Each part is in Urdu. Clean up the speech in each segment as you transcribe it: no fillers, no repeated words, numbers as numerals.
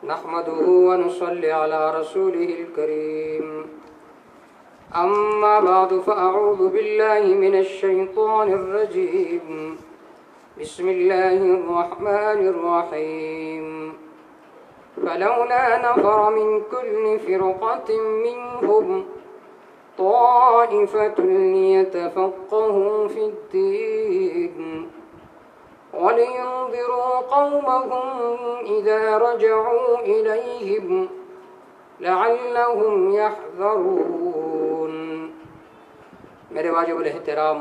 نحمده ونصلي على رسوله الكريم أما بعد فأعوذ بالله من الشيطان الرجيم بسم الله الرحمن الرحيم فلولا نفر من كل فرقة منهم طائفة ليتفقهوا في الدين وَلِيُنذِرُوا قَوْمَهُمْ إِذَا رَجَعُوا إِلَيْهِمْ لَعَلَّهُمْ يَحْذَرُونَ۔ میرے واجب الاحترام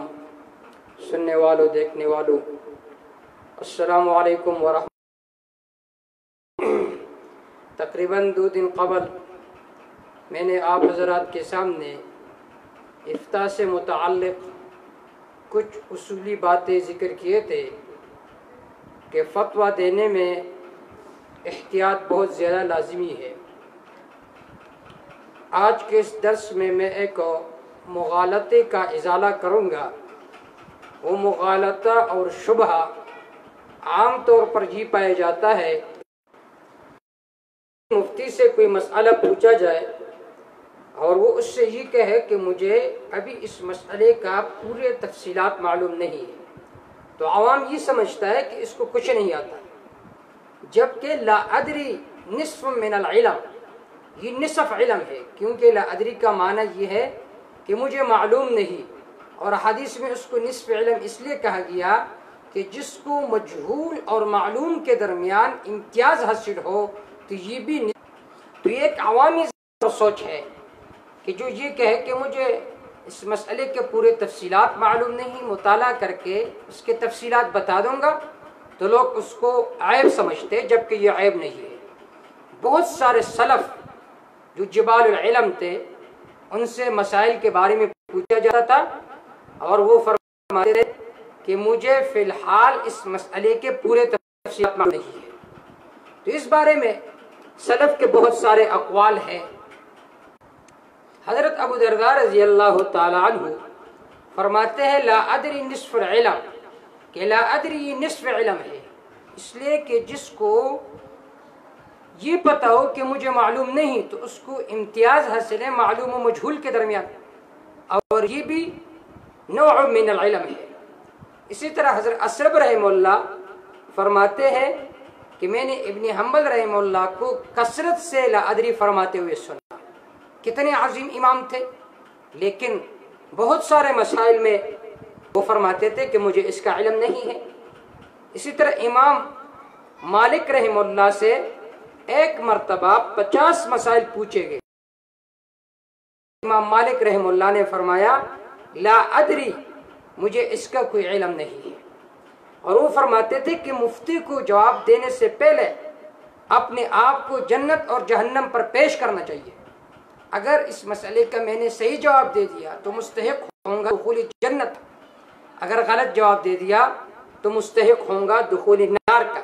سننے والوں دیکھنے والوں، السلام علیکم ورحمۃ۔ تقریباً 2 دن قبل میں نے آپ حضرات کے سامنے افتاء سے متعلق کچھ اصولی باتیں ذکر کیے تھے کہ فتویٰ دینے میں احتیاط بہت زیادہ لازمی ہے۔ آج کے اس درس میں ایک مغالطے کا ازالہ کروں گا۔ وہ مغالطہ اور شبہ عام طور پر یہ پایا جاتا ہے، مفتی سے کوئی مسئلہ پوچھا جائے اور وہ اس سے یہ کہے کہ مجھے ابھی اس مسئلے کا پورے تفصیلات معلوم نہیں ہے، تو عوام یہ سمجھتا ہے کہ اس کو کچھ نہیں آتا، جبکہ لا ادری نصف من العلم، یہ نصف علم ہے، کیونکہ لا ادری کا معنی یہ ہے کہ مجھے معلوم نہیں، اور حدیث میں اس کو نصف علم اس لیے کہا گیا کہ جس کو مجہول اور معلوم کے درمیان امتیاز حاصل ہو تو یہ بھی تو یہ ایک عوامی سوچ ہے کہ جو یہ کہے کہ مجھے اس مسئلے کے پورے تفصیلات معلوم نہیں، مطالعہ کر کے اس کے تفصیلات بتا دوں گا، تو لوگ اس کو عیب سمجھتے، جبکہ یہ عیب نہیں ہے۔ بہت سارے سلف جو جبال العلم تھے، ان سے مسائل کے بارے میں پوچھا جاتا تھا اور وہ فرماتے تھے کہ مجھے فی الحال اس مسئلے کے پورے تفصیلات معلوم نہیں ہے۔ تو اس بارے میں سلف کے بہت سارے اقوال ہیں۔ حضرت ابو درداء رضی اللہ تعالی عنہ فرماتے ہیں لا ادری نصف العلم، کہ لا ادری یہ نصف علم ہے، اس لیے کہ جس کو یہ پتہ ہو کہ مجھے معلوم نہیں تو اس کو امتیاز حاصل ہے معلوم و مجہول کے درمیان، اور یہ بھی نوع من العلم ہے۔ اسی طرح حضرت اسرب رحمہ اللہ فرماتے ہیں کہ میں نے ابن حنبل رحمہ اللہ کو کثرت سے لا ادری فرماتے ہوئے سنا۔ کتنے عظیم امام تھے، لیکن بہت سارے مسائل میں وہ فرماتے تھے کہ مجھے اس کا علم نہیں ہے۔ اسی طرح امام مالک رحمہ اللہ سے ایک مرتبہ 50 مسائل پوچھے گئے، امام مالک رحمہ اللہ نے فرمایا لا ادری، مجھے اس کا کوئی علم نہیں ہے۔ اور وہ فرماتے تھے کہ مفتی کو جواب دینے سے پہلے اپنے آپ کو جنت اور جہنم پر پیش کرنا چاہیے۔ اگر اس مسئلے کا میں نے صحیح جواب دے دیا تو مستحق ہوں گا دخول جنت، اگر غلط جواب دے دیا تو مستحق ہوں گا دخول نار کا۔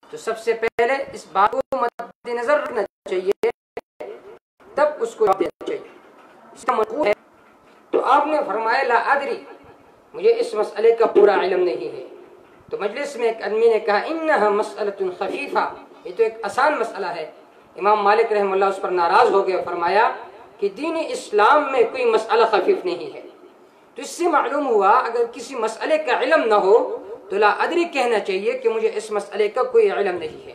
تو سب سے پہلے اس بات کو مد نظر رکھنا چاہیے، تب اس کو جواب دینا چاہیے۔ اس کا مطلب ہے تو آپ نے فرمایا لا ادری، مجھے اس مسئلے کا پورا علم نہیں ہے۔ تو مجلس میں ایک آدمی نے کہا انہا مسئلۃ خفیفہ، یہ تو ایک آسان مسئلہ ہے۔ امام مالک رحمہ اللہ اس پر ناراض ہو گئے، فرمایا کہ دین اسلام میں کوئی مسئلہ خفیف نہیں ہے۔ تو اس سے معلوم ہوا اگر کسی مسئلے کا علم نہ ہو تو لا ادری کہنا چاہیے کہ مجھے اس مسئلے کا کوئی علم نہیں ہے۔